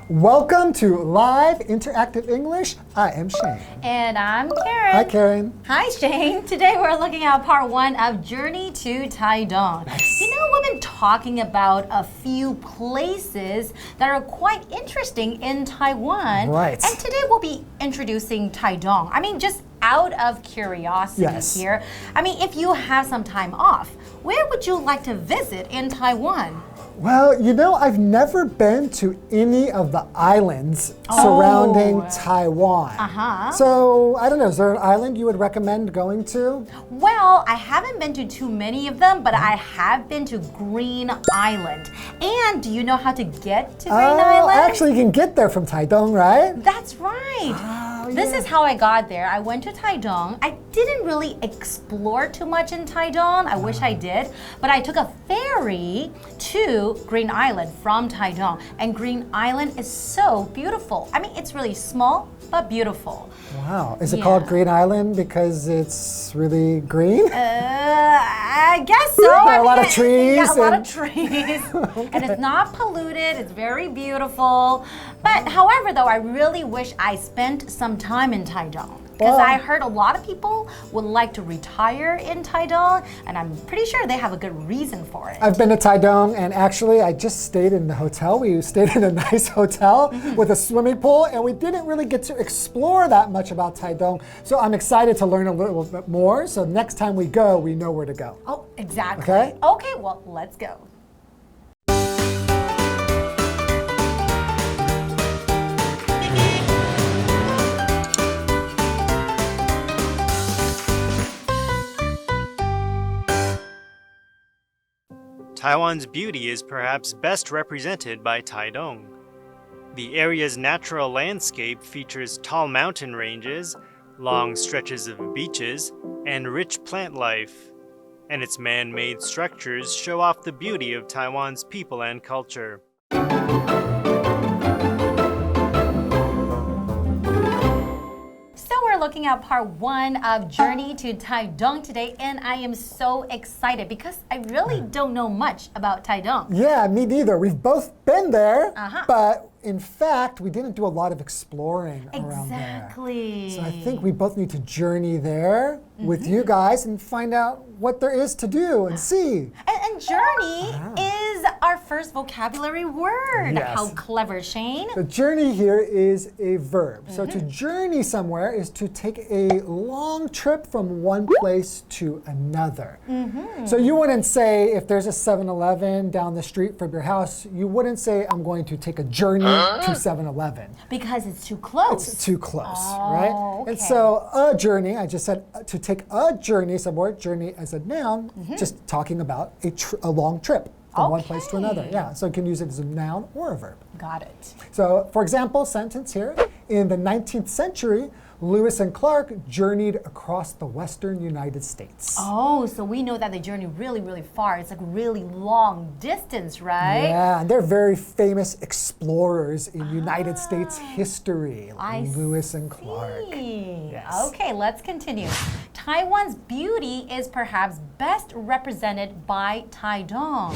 Welcome to Live Interactive English. I am Shane. And I'm Karen. Hi, Karen. Hi, Shane. Today we're looking at part 1 of Journey to Taitung. Nice. You know, we've been talking about a few places that are quite interesting in Taiwan. Right. And today we'll be introducing Taitung. I mean, just out of curiosity here. I mean, if you have some time off, where would you like to visit in Taiwan? Well, you know, I've never been to any of the islands surrounding Taiwan. So, I don't know, is there an island you would recommend going to? Well, I haven't been to too many of them, but I have been to Green Island. And do you know how to get to Green Island? Actually, you can get there from Taitung, right? That's right. This is how I got there. I went to Taitung. I didn't really explore too much in Taitung. I wish I did. But I took a ferry to Green Island from Taitung. And Green Island is so beautiful. I mean, it's really small, but beautiful. Wow. Is it called Green Island because it's really green? I guess so. There are a lot of trees. Yeah, a lot of trees. And it's not polluted. It's very beautiful. But however, though, I really wish I spent some time in Taitung. Because I heard a lot of people would like to retire in Taitung, and I'm pretty sure they have a good reason for it. I've been to Taitung, and actually I just stayed in the hotel. We stayed in a nice hotel with a swimming pool, and we didn't really get to explore that much about Taitung. So I'm excited to learn a little bit more, so next time we go, we know where to go. Oh, exactly. Okay? Okay, well, let's go. Taiwan's beauty is perhaps best represented by Taitung. The area's natural landscape features tall mountain ranges, long stretches of beaches, and rich plant life. And its man-made structures show off the beauty of Taiwan's people and culture. Looking at part 1 of Journey to Taitung today, and I am so excited because I really don't know much about Taitung. Yeah, me neither. We've both been there, but in fact, we didn't do a lot of exploring around there. Exactly. So I think we both need to journey there with you guys and find out what there is to do and see. And journey is our first vocabulary word. Yes. How clever, Shane. The journey here is a verb. So to journey somewhere is to take a long trip from one place to another. So you wouldn't say, if there's a 7-Eleven down the street from your house, you wouldn't say, I'm going to take a journey to 7-Eleven. Because it's too close. It's too close, right? And so a journey, I just said to take a journey somewhere, journey as a noun, just talking about a long trip from one place to another. Yeah, so you can use it as a noun or a verb. Got it. So, for example, sentence here, in the 19th century, Lewis and Clark journeyed across the western United States. Oh, so we know that they journey really, really far. It's like really long distance, right? Yeah, and they're very famous explorers in United States history, Lewis and Clark. Yes. Okay, let's continue. Taiwan's beauty is perhaps best represented by Taitung.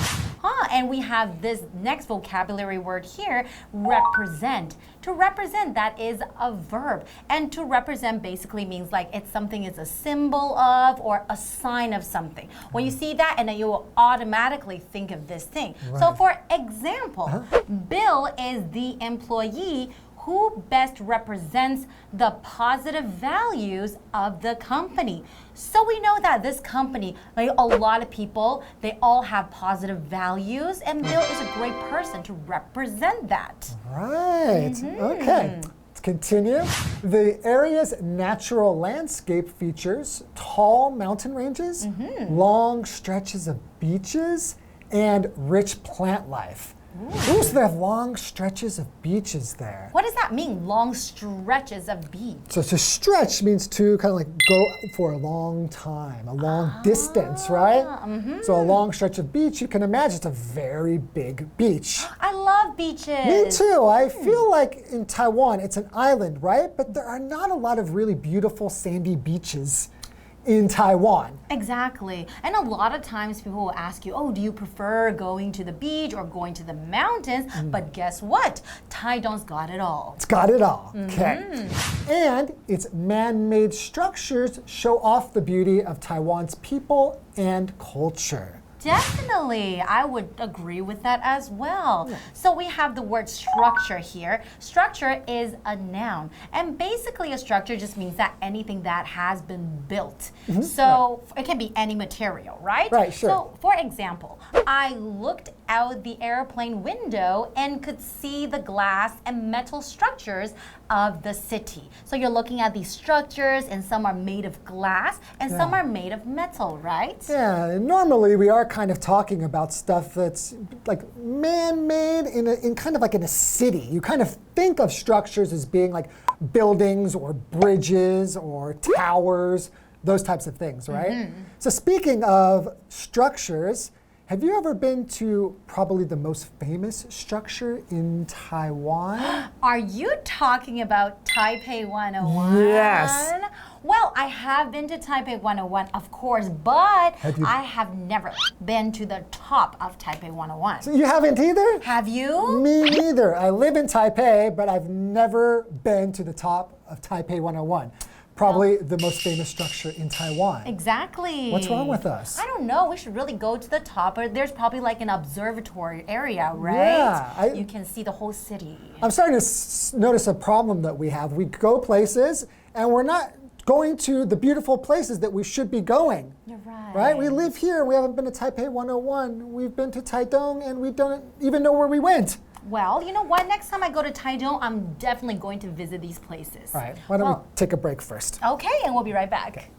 And we have this next vocabulary word here, represent. To represent, that is a verb. And to represent basically means like it's something is a symbol of or a sign of something. When you see that, and then you will automatically think of this thing. So for example, Bill is the employee who best represents the positive values of the company. So we know that this company, like a lot of people, they all have positive values, and Bill is a great person to represent that. Right. Okay. Let's continue. The area's natural landscape features tall mountain ranges, long stretches of beaches, and rich plant life. Ooh, so they have long stretches of beaches there. What does that mean, long stretches of beach? So to stretch means to kind of like go for a long time, a long distance, right? So a long stretch of beach, you can imagine it's a very big beach. I love beaches. Me too. I feel like in Taiwan, it's an island, right? But there are not a lot of really beautiful sandy beaches in Taiwan. Exactly. And a lot of times people will ask you, oh, do you prefer going to the beach or going to the mountains? But guess what? Taidong's got it all. It's got it all. Okay. And its man-made structures show off the beauty of Taiwan's people and culture. Definitely. I would agree with that as well. So we have the word structure here. Structure is a noun. And basically a structure just means that anything that has been built. So it can be any material, right? Right, sure. So for example, I looked out the airplane window and could see the glass and metal structures of the city. So you're looking at these structures and some are made of glass and some are made of metal, right? Yeah, and normally we are kind of talking about stuff that's like man-made in kind of like in a city. You kind of think of structures as being like buildings or bridges or towers, those types of things, right? So speaking of structures, have you ever been to probably the most famous structure in Taiwan? Are you talking about Taipei 101? Yes. Well, I have been to Taipei 101, of course, but I have never been to the top of Taipei 101. So you haven't either? Have you? Me neither. I live in Taipei, but I've never been to the top of Taipei 101. Probably the most famous structure in Taiwan. Exactly. What's wrong with us? I don't know. We should really go to the top. Or there's probably like an observatory area, right? Yeah. You can see the whole city. I'm starting to notice a problem that we have. We go places and we're not going to the beautiful places that we should be going. You're right. Right? We live here. We haven't been to Taipei 101. We've been to Taitung and we don't even know where we went. Well, you know what? Next time I go to Taitung, I'm definitely going to visit these places. All right. Why don't we take a break first? Okay, and we'll be right back.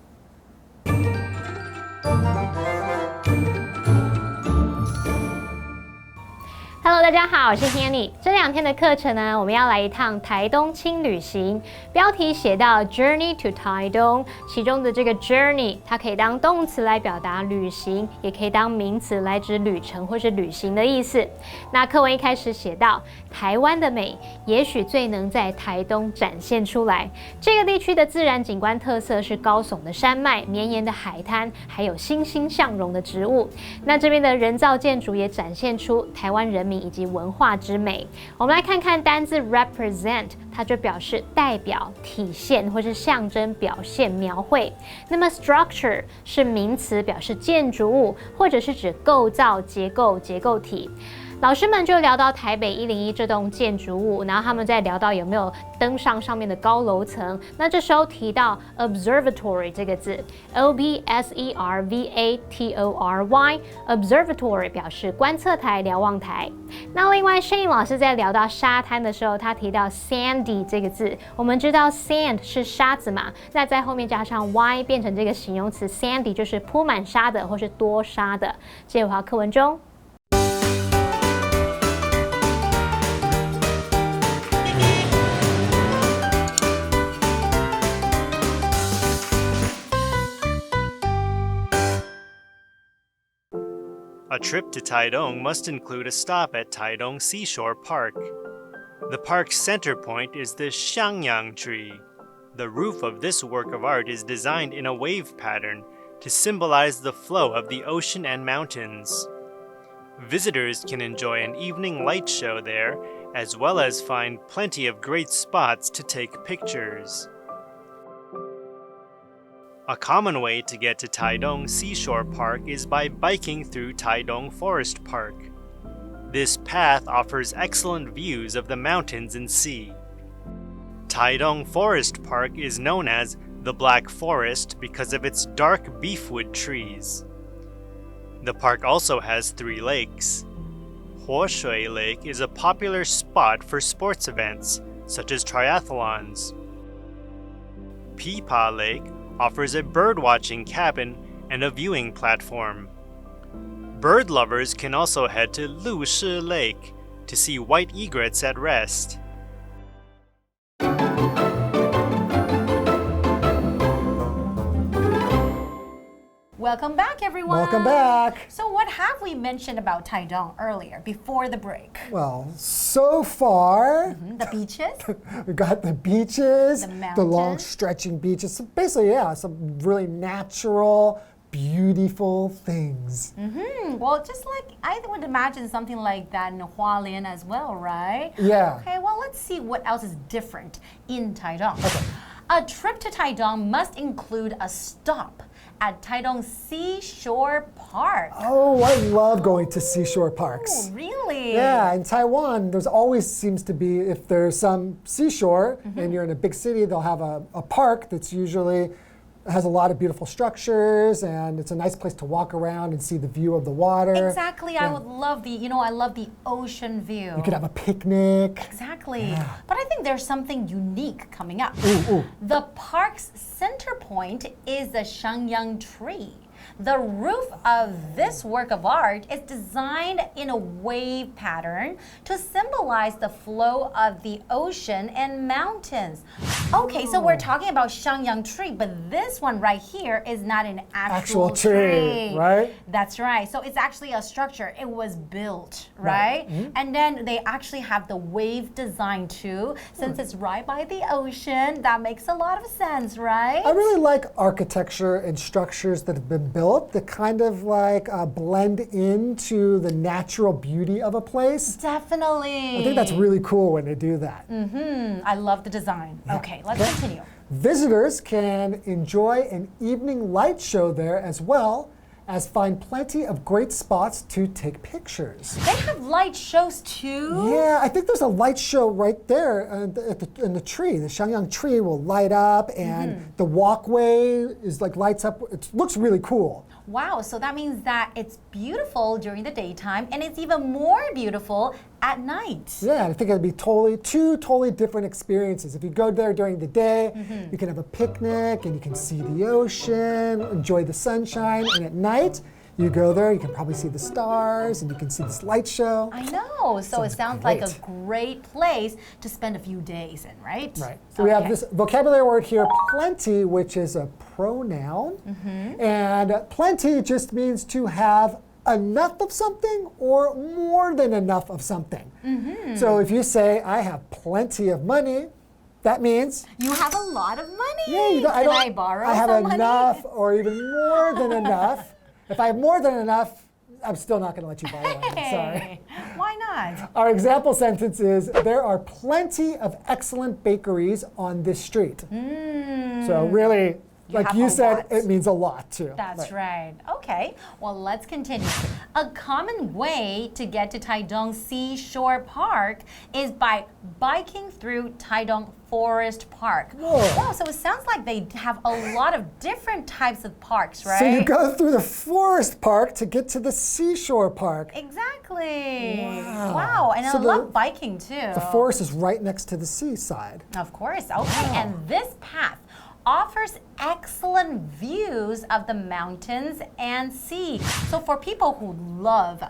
Hello， 大家好，我是 Hanny。这2天的课程呢，我们要来一趟台东轻旅行。标题写到 Journey to 台东，其中的这个 journey， 它可以当动词来表达旅行，也可以当名词来指旅程或是旅行的意思。那课文一开始写到，台湾的美，也许最能在台东展现出来。这个地区的自然景观特色是高耸的山脉、绵延的海滩，还有欣欣向荣的植物。那这边的人造建筑也展现出台湾人民以及文化之美。我们来看看单字 represent， 它就表示代表、体现或是象征、表现、描绘。那么 structure 是名词，表示建筑物或者是指构造、结构、结构体。老师们就聊到台北101这栋建筑物，然后他们在聊到有没有登上面的高楼层。那这时候提到 observatory 这个字 ，observatory observatory 表示观测台、瞭望台。那另外 Shane 老师在聊到沙滩的时候，他提到 sandy 这个字。我们知道 sand 是沙子嘛，那在后面加上 y 变成这个形容词 sandy 就是铺满沙的或是多沙的。这回到课文中。A trip to Taitung must include a stop at Taitung Seashore Park. The park's center point is the Xiangyang tree. The roof of this work of art is designed in a wave pattern to symbolize the flow of the ocean and mountains. Visitors can enjoy an evening light show there, as well as find plenty of great spots to take pictures. A common way to get to Taitung Seashore Park is by biking through Taitung Forest Park. This path offers excellent views of the mountains and sea. Taitung Forest Park is known as the Black Forest because of its dark beefwood trees. The park also has 3 lakes. Huoshui Lake is a popular spot for sports events, such as triathlons. Pipa Lake offers a bird-watching cabin and a viewing platform. Bird lovers can also head to Lushi Lake to see white egrets at rest. Welcome back, everyone. Welcome back. So what have we mentioned about Taitung earlier, before the break? Well, so far, The beaches? we got the beaches, The long mountains. stretching beaches. So basically, yeah, some really natural, beautiful things. Well, just like I would imagine something like that in Hualien as well, right? Yeah. Okay, well, let's see what else is different in Taitung. Okay. A trip to Taitung must include a stop at Taitung Seashore Park. Oh, I love going to seashore parks. Oh, really? Yeah, in Taiwan, there's always seems to be, if there's some seashore and you're in a big city, they'll have a park that's usually has a lot of beautiful structures, and it's a nice place to walk around and see the view of the water. Exactly. I would love I love the ocean view. You could have a picnic. Exactly. Yeah. But I think there's something unique coming up. Ooh. The park's center point is the Shangyang tree. The roof of this work of art is designed in a wave pattern to symbolize the flow of the ocean and mountains. Okay, so we're talking about Shangyang tree, but this one right here is not an actual tree, right? That's right. So it's actually a structure. It was built, right? And then they actually have the wave design too. Since it's right by the ocean, that makes a lot of sense, right? I really like architecture and structures that have been built that kind of like blend into the natural beauty of a place. Definitely. I think that's really cool when they do that. I love the design. Okay, let's continue. Visitors can enjoy an evening light show there as well as find plenty of great spots to take pictures. They have light shows too? Yeah, I think there's a light show right there in the tree. The Shangyang tree will light up, and the walkway is like lights up. It looks really cool. Wow, so that means that it's beautiful during the daytime and it's even more beautiful at night. Yeah, I think it'd be two totally different experiences. If you go there during the day, you can have a picnic and you can see the ocean, enjoy the sunshine, and at night, you go there, you can probably see the stars and you can see this light show. I know, so it sounds like a great place to spend a few days in, right? Right. So we have this vocabulary word here, plenty, which is a pronoun. And plenty just means to have enough of something or more than enough of something. So if you say, I have plenty of money, that means you have a lot of money. Yeah, Can I borrow I have some money? enough or even more than enough. If I have more than enough, I'm still not going to let you borrow it. I'm sorry. Why not? Our example sentence is, there are plenty of excellent bakeries on this street. So really, like you said, it means a lot too. That's right. Okay, well, let's continue. A common way to get to Taitung Seashore Park is by biking through Taitung Forest Park. Whoa. Wow, so it sounds like they have a lot of different types of parks, right? So you go through the forest park to get to the seashore park. Exactly. Wow. Wow, and So I love biking too. The forest is right next to the seaside. Of course. Okay, and this path offers excellent views of the mountains and sea. So for people who love,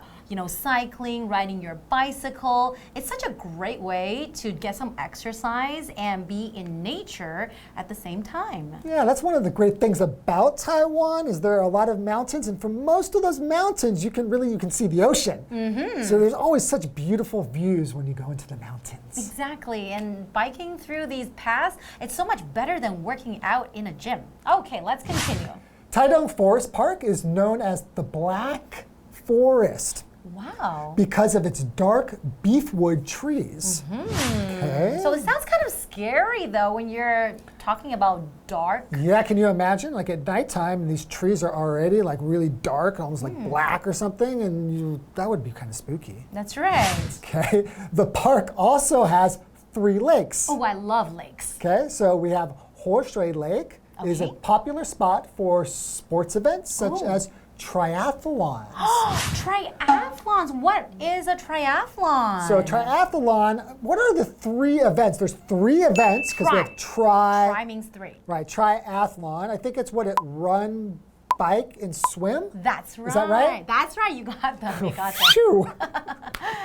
cycling, riding your bicycle, it's such a great way to get some exercise and be in nature at the same time. Yeah, that's one of the great things about Taiwan is there are a lot of mountains, and from most of those mountains you can see the ocean. So there's always such beautiful views when you go into the mountains. Exactly, and biking through these paths, it's so much better than working out in a gym. Okay, let's continue. Taitung Forest Park is known as the Black Forest. Wow. Because of its dark beefwood trees. Okay. So it sounds kind of scary though when you're talking about dark. Yeah, can you imagine? Like at nighttime, these trees are already like really dark, almost like black or something, and that would be kind of spooky. That's right. Okay. The park also has 3 lakes. Oh, I love lakes. Okay, so we have Horshui Lake is a popular spot for sports events such as triathlons. Triathlons. What is a triathlon? So triathlon, what are the 3 events? There's 3 events because we have Tri means 3. Right, triathlon. I think it's run bike and swim? That's right. Is that right? That's right. You got them. You got them. Phew.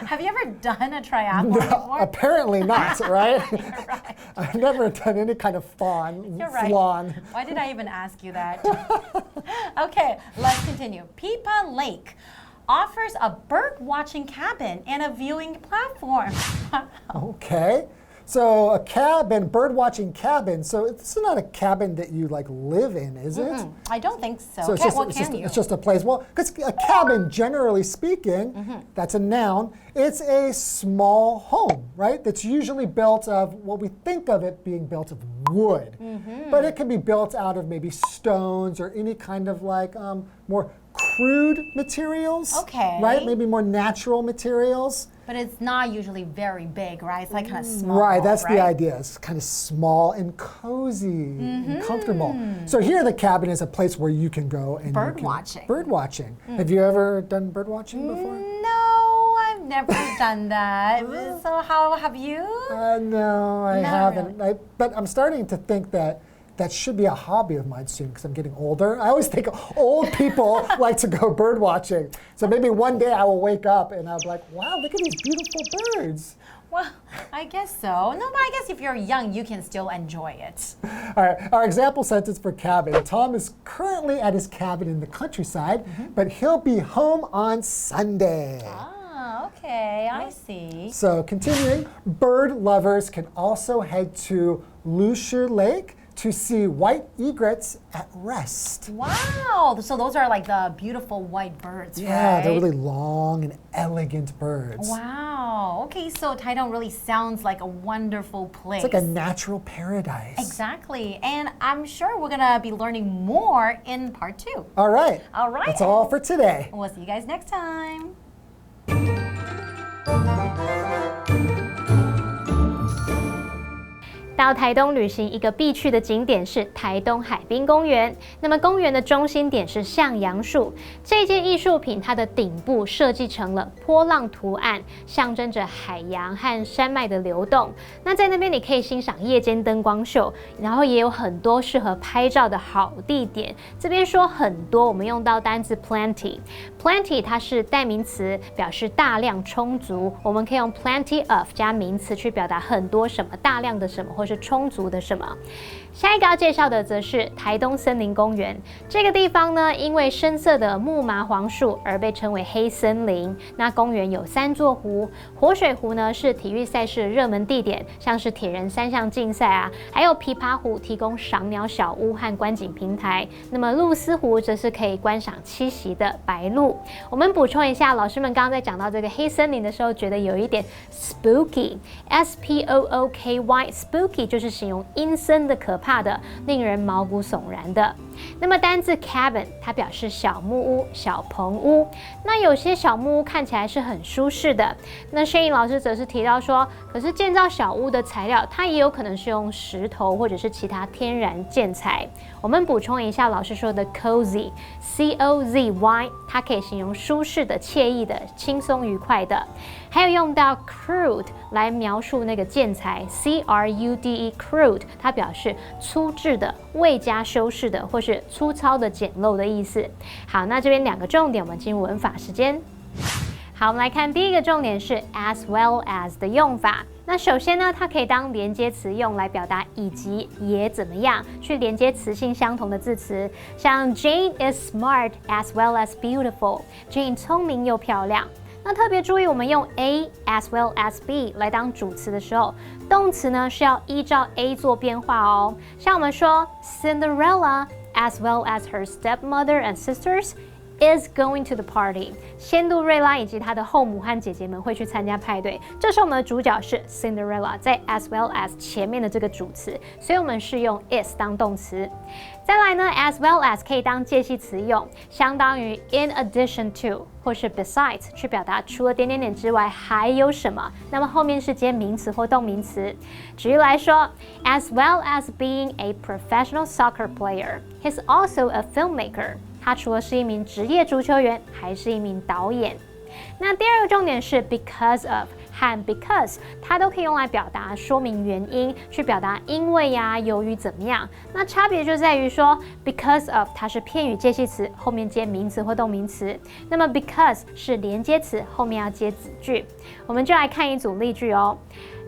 Have you ever done a triathlon before? Apparently not, right? You're right. I've never done any kind of You're right. flan. Why did I even ask you that? Okay, let's continue. Pipa Lake offers a bird watching cabin and a viewing platform. Okay. So a cabin, bird watching cabin. So it's not a cabin that you like live in, is it? I don't think so. So it's just a place. Well, because a cabin, generally speaking, that's a noun. It's a small home, right? That's usually built of what we think of it being built of wood. But it can be built out of maybe stones or any kind of like more crude materials. Okay. Right? Maybe more natural materials. But it's not usually very big, right? It's like kind of small. Right, that's right? the idea. It's kind of small and cozy and comfortable. So here the cabin is a place where you can go and bird watching. Bird watching. Have you ever done bird watching before? No, I've never done that. So how have you? No, I Not haven't. But I'm starting to think that should be a hobby of mine soon because I'm getting older. I always think old people like to go bird watching. So maybe one day I will wake up and I'll be like, wow, look at these beautiful birds. Well, I guess so. No, but I guess if you're young, you can still enjoy it. All right, our example sentence for cabin. Tom is currently at his cabin in the countryside, but he'll be home on Sunday. Ah, okay, I see. So continuing, bird lovers can also head to Lusher Lake to see white egrets at rest. Wow, so those are like the beautiful white birds, Yeah, right? they're really long and elegant birds. Wow, okay, so Taitung really sounds like a wonderful place. It's like a natural paradise. Exactly, and I'm sure we're gonna be learning more in part 2. All right. All right. That's all for today. We'll see you guys next time. 到台东旅行，一个必去的景点是台东海滨公园。那么公园的中心点是向阳树，这件艺术品它的顶部设计成了波浪图案，象征着海洋和山脉的流动。那在那边你可以欣赏夜间灯光秀，然后也有很多适合拍照的好地点。这边说很多，我们用到单字 plenty。plenty 它是代名词，表示大量充足。我们可以用 plenty of 加名词去表达很多什么、大量的什么，或是充足的什么。下一个要介绍的则是台东森林公园。这个地方呢，因为深色的木麻黄树而被称为黑森林。那公园有3座湖，活水湖呢是体育赛事的热门地点，像是铁人3项竞赛啊，还有琵琶湖提供赏鸟小屋和观景平台。那么鹭鸶湖则是可以观赏栖息的白鹭。我们补充一下，老师们刚刚在讲到这个黑森林的时候，觉得有一点 spooky，spooky 就是形容阴森的、可怕的、令人毛骨悚然的。那么单字 cabin 它表示小木屋、小棚屋。那有些小木屋看起来是很舒适的。那Shane老师则是提到说，可是建造小屋的材料，它也有可能是用石头或者是其他天然建材。我们补充一下老师说的 cozy，C-O-Z-Y， 它可以形容舒适的、惬意的、轻松愉快的。还有用到 crude 来描述那个建材 ，C-R-U-D-E，crude 它表示粗制的、未加修饰的，或是粗糙的、简陋的意思。好，那这边2个重点，我们进入文法时间。好，我们来看第一个重点是 as well as 的用法。那首先呢，它可以当连接词用来表达以及也怎么样，去连接词性相同的字词，像 Jane is smart as well as beautiful。Jane 聪明又漂亮。那特别注意，我们用 A as well as B 来当主词的时候，动词呢是要依照 A 做变化哦。像我们说 Cinderella as well as her stepmother and sisters is going to the party。仙杜瑞拉以及她的后母和姐姐们会去参加派对。这时候我们的主角是 Cinderella， 在 as well as 前面的这个主词，所以我们是用 is 当动词。再来呢 as well as 可以当介系词用，相当于 in addition to 或是 besides 去表达除了点点点之外还有什么，那么后面是接名词或动名词。举例来说 as well as being a professional soccer player, he's also a filmmaker。他除了是一名职业足球员，还是一名导演。那第二个重点是 because of，和 because 它都可以用来表达说明原因，去表达因为呀、由于怎么样。那差别就在于说 because of 它是片语介系词，后面接名词或动名词，那么 because 是连接词，后面要接子句。我们就来看一组例句哦。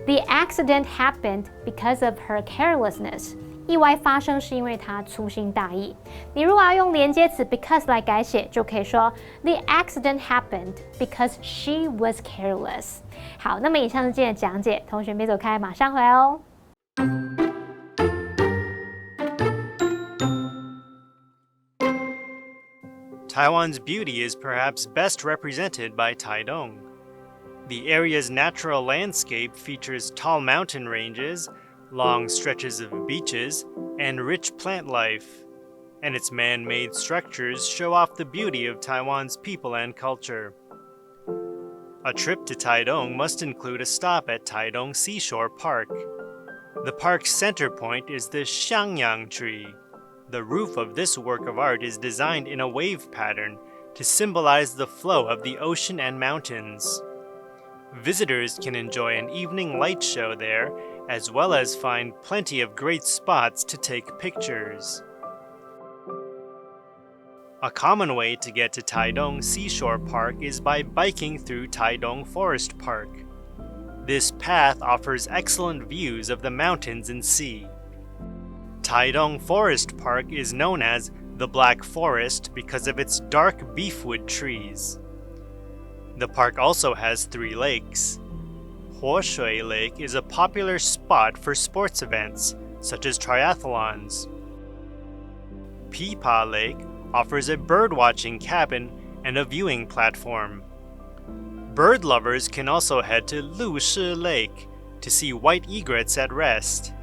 The accident happened because of her carelessness. 意外发生是因为她粗心大意。你如果要用连接词 because 来改写，就可以说 The accident happened because she was careless. 好，那么以上是今天的讲解，同学别走开，马上回来哦。Taiwan's beauty is perhaps best represented by Taitung. The area's natural landscape features tall mountain ranges, long stretches of beaches, and rich plant life. And its man-made structures show off the beauty of Taiwan's people and culture. A trip to Taitung must include a stop at Taitung Seashore Park. The park's center point is the Xiangyang tree. The roof of this work of art is designed in a wave pattern to symbolize the flow of the ocean and mountains. Visitors can enjoy an evening light show there, as well as find plenty of great spots to take pictures. A common way to get to Taitung Seashore Park is by biking through Taitung Forest Park. This path offers excellent views of the mountains and sea. Taitung Forest Park is known as the Black Forest because of its dark beefwood trees. The park also has 3 lakes. Huoshui Lake is a popular spot for sports events, such as triathlons. Pipa Lake offers a birdwatching cabin and a viewing platform. Bird lovers can also head to Lushi Lake to see white egrets at rest.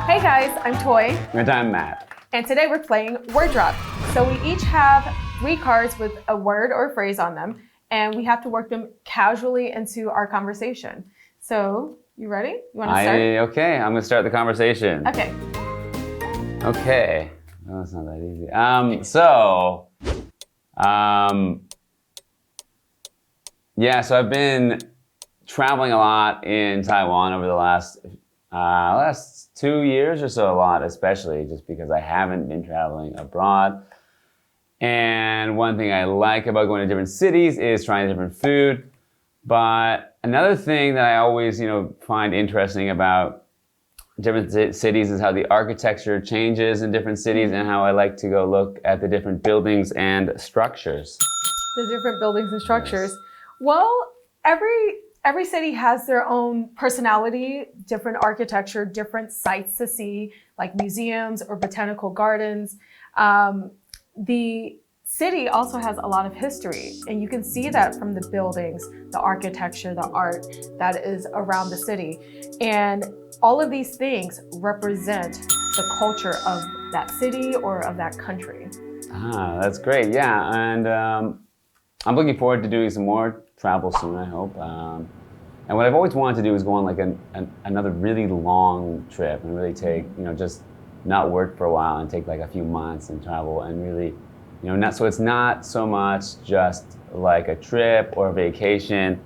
Hey guys, I'm Toi. And I'm Matt. And today we're playing Word Drop. So we each have 3 cards with a word or phrase on them, and we have to work them casually into our conversation. So, you ready? You want to start? Okay, I'm going to start the conversation. Okay. Okay. Oh, it's not that easy. So I've been traveling a lot in Taiwan over the last 2 years or so, a lot, especially just because I haven't been traveling abroad. And one thing I like about going to different cities is trying different food. But another thing that I always, find interesting about different cities is how the architecture changes in different cities and how I like to go look at the different buildings and structures. The different buildings and structures. Yes. Well, every city has their own personality, different architecture, different sights to see, like museums or botanical gardens. The city also has a lot of history, and you can see that from the buildings, the architecture, the art that is around the city. And all of these things represent the culture of that city or of that country. Ah, that's great. Yeah, and I'm looking forward to doing some more travel soon, I hope. And what I've always wanted to do is go on like another really long trip and really take, just not work for a while and take like a few months and travel and really, so it's not so much just like a trip or a vacation,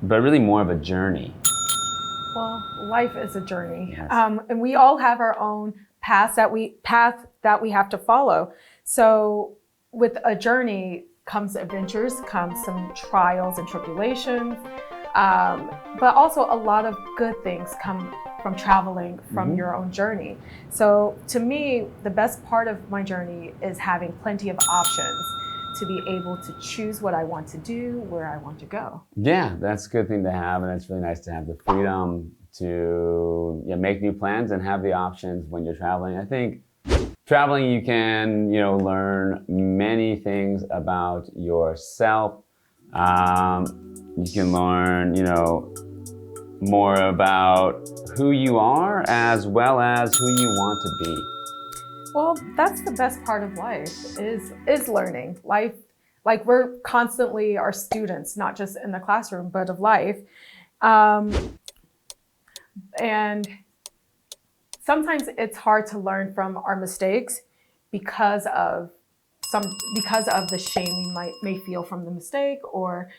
but really more of a journey. Well, life is a journey. Yes. And we all have our own path that we have to follow. So with a journey comes adventures, comes some trials and tribulations. But also a lot of good things come from traveling from your own journey. So to me, the best part of my journey is having plenty of options to be able to choose what I want to do, where I want to go. Yeah, that's a good thing to have, and it's really nice to have the freedom to make new plans and have the options when you're traveling. I think traveling, you can, learn many things about yourself. You can learn, more about who you are as well as who you want to be. Well, that's the best part of life is learning. Life, like we're constantly our students, not just in the classroom, but of life. And sometimes it's hard to learn from our mistakes because of the shame we may feel from the mistake, or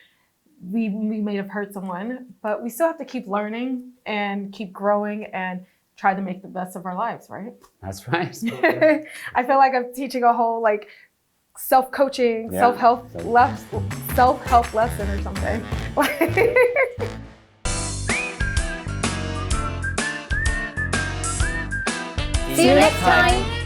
we may have hurt someone, but we still have to keep learning and keep growing and try to make the best of our lives, right? That's right. I feel like I'm teaching a whole like self-coaching, self-help lesson or something. See you next time.